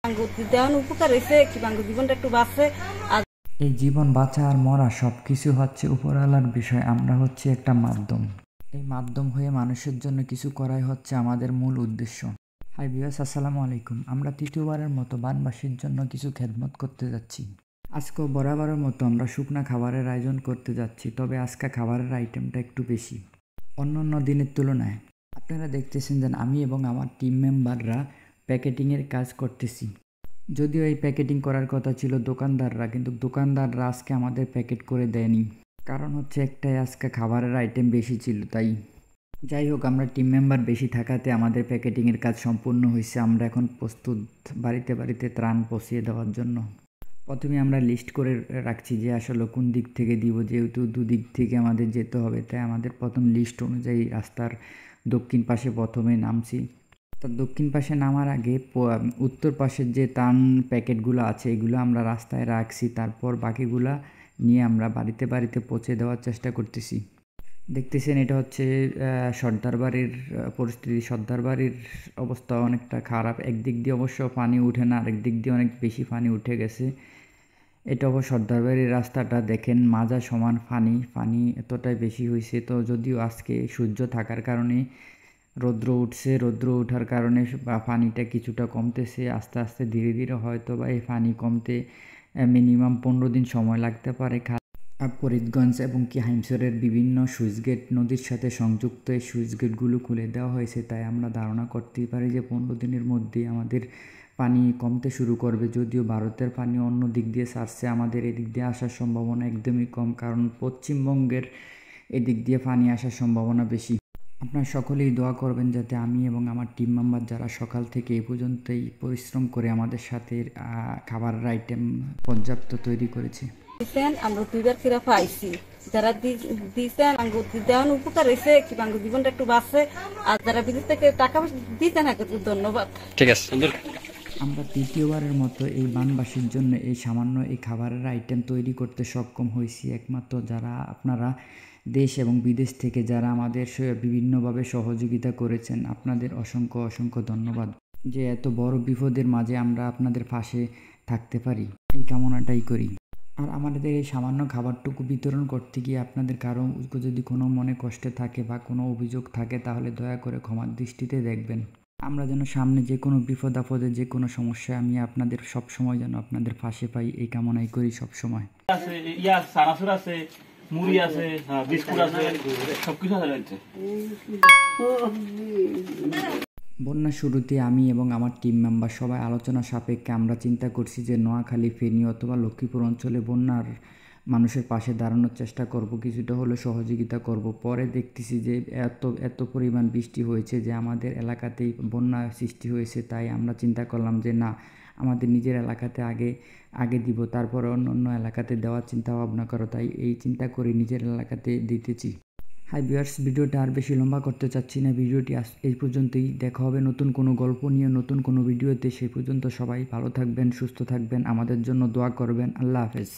দেওয়ান উপকার হয়েছে কি বাঙ্গু জীবনটা একটু বাঁচছে। আর এই জীবন বাঁচা আর মরা সব কিছু হচ্ছে উপরওয়ালার বিষয়। আমরা হচ্ছে একটা মাধ্যম। এই মাধ্যম হয়ে মানুষের জন্য কিছু করাই হচ্ছে আমাদের মূল উদ্দেশ্য। হাই ভিউয়ার্স, আসসালামু আলাইকুম। আমরা তৃতীয়বারের মতো বানবাসীর জন্য কিছু খেদমত করতে যাচ্ছি। আজকেও বরাবরের মতো আমরা শুকনা খাবারের আয়োজন করতে যাচ্ছি, তবে আজকে খাবারের আইটেমটা একটু বেশি অন্যান্য দিনের তুলনায়। আপনারা দেখতেছেন যে আমি এবং আমার টিম মেম্বাররা প্যাকেটিংয়ের কাজ করতেছি। যদিও এই প্যাকেটিং করার কথা ছিল দোকানদাররা, কিন্তু দোকানদাররা আজকে আমাদের প্যাকেট করে দেয়নি। কারণ হচ্ছে একটাই, আজকে খাবারের আইটেম বেশি ছিল তাই। যাই হোক, আমরা টিম মেম্বার বেশি থাকাতে আমাদের প্যাকেটিংয়ের কাজ সম্পূর্ণ হয়েছে। আমরা এখন প্রস্তুত বাড়িতে বাড়িতে ত্রাণ পৌঁছিয়ে দেওয়ার জন্য। প্রথমে আমরা লিস্ট করে রাখছি যে আসলে কোন দিক থেকে দিব, যেহেতু দুদিক থেকে আমাদের যেতে হবে, তাই আমাদের প্রথম লিস্ট অনুযায়ী রাস্তার দক্ষিণ পাশে প্রথমে নামছি। তার দক্ষিণ পাশে নামার আগে উত্তর পাশের যে ত্রাণ প্যাকেটগুলো আছে এগুলো আমরা রাস্তায় রাখছি, তারপর বাকিগুলা নিয়ে আমরা বাড়িতে বাড়িতে পৌঁছে দেওয়ার চেষ্টা করতেছি। দেখতেছেন এটা হচ্ছে সর্দার বাড়ির পরিস্থিতি। সর্দার বাড়ির অবস্থা অনেকটা খারাপ। একদিক দিয়ে অবশ্য পানি উঠে না, আরেক দিক দিয়ে অনেক বেশি পানি উঠে গেছে। এটা অবশ্য সর্দার বাড়ির রাস্তাটা দেখেন, মাজা সমান পানি এতটাই বেশি হয়েছে। তো যদিও আজকে সূর্য থাকার কারণে রৌদ্র উঠছে, রৌদ্র ওঠার কারণে পানিটা কিছুটা কমতেছে আস্তে আস্তে ধীরে ধীরে। হয়তো বা এই পানি কমতে মিনিমাম 15 দিন সময় লাগতে পারে। ফরিদগঞ্জ এবং কি হাইমসরের বিভিন্ন সুইচ গেট নদীর সাথে সংযুক্ত। এই সুইচ গেটগুলো খুলে দেওয়া হয়েছে, তাই আমরা ধারণা করতেই পারি যে 15 দিনের মধ্যেই আমাদের পানি কমতে শুরু করবে। যদিও ভারতের পানি অন্য দিক দিয়ে ছাড়ছে, আমাদের এদিক দিয়ে আসার সম্ভাবনা একদমই কম, কারণ পশ্চিমবঙ্গের এদিক দিয়ে পানি আসার সম্ভাবনা বেশি। আপনারা সকলেই দোয়া করবেন যাতে আমি এবং আমার টিম মেম্বার যারা সকাল থেকে এই পর্যন্তই পরিশ্রম করে আমাদের সাথে খাবারের আইটেম পর্যাপ্ত তৈরি করেছি। দিচ্ছেন আমরা দুইবার ফিরে পাইছি, যারা দিচ্ছেন বাঙ্গু দেওয়ান উপকার হয়েছে কি বাঙ্গু জীবনটা একটু বাঁচছে। আর যারা বিদেশ থেকে টাকা দিচ্ছেন ধন্যবাদ। ঠিক আছে, সুন্দর। আমরা তৃতীয়বারের মতো এই বানবাসীর জন্য এই সামান্য এই খাবারের আইটেম তৈরি করতে সক্ষম হয়েছি একমাত্র যারা আপনারা দেশ এবং বিদেশ থেকে যারা আমাদের বিভিন্নভাবে সহযোগিতা করেছেন। আপনাদের অসংখ্য অসংখ্য ধন্যবাদ যে এত বড় বিপদের মাঝে আমরা আপনাদের পাশে থাকতে পারি, এই কামনাটাই করি। আর আমাদের এই সামান্য খাবারটুকু বিতরণ করতে গিয়ে আপনাদের কারো যদি কোনো মনে কষ্টে থাকে বা কোনো অভিযোগ থাকে, তাহলে দয়া করে ক্ষমার দৃষ্টিতে দেখবেন। আমরা যেন সামনে যে কোনো বিপদ আপদে যে কোনো সমস্যায় আমি আপনাদের সবসময় যেন আপনাদের পাশে পাই, এই কামনাই করি সবসময়। আছে সানাসুর আছে, মুড়ি আছে, বিস্কুট আছে, সবকিছু আছে। বন্যার শুরুতে আমি এবং আমার টিম মেম্বার সবাই আলোচনা সাপেক্ষে আমরা চিন্তা করছি যে নোয়াখালী, ফেনী অথবা লক্ষ্মীপুর অঞ্চলে বন্যার মানুষের পাশে দাঁড়ানোর চেষ্টা করব, কিছুটা হলেও সহযোগিতা করব। পরে দেখতেছি যে এত পরিমাণ বৃষ্টি হয়েছে যে আমাদের এলাকাতেই বন্যা সৃষ্টি হয়েছে, তাই আমরা চিন্তা করলাম যে না, আমাদের নিজের এলাকাতে আগে দিব, তারপরে অন্য এলাকাতে দেওয়ার চিন্তা ভাবনা করো। তাই এই চিন্তা করে নিজের এলাকাতে দিতেছি। হাই ভিউয়ার্স, ভিডিওটা আর বেশি লম্বা করতে চাচ্ছি না। ভিডিওটি এই পর্যন্তই। দেখা হবে নতুন কোনো গল্প নিয়ে নতুন কোনো ভিডিওতে। সেই পর্যন্ত সবাই ভালো থাকবেন, সুস্থ থাকবেন, আমাদের জন্য দোয়া করবেন। আল্লাহ হাফেজ।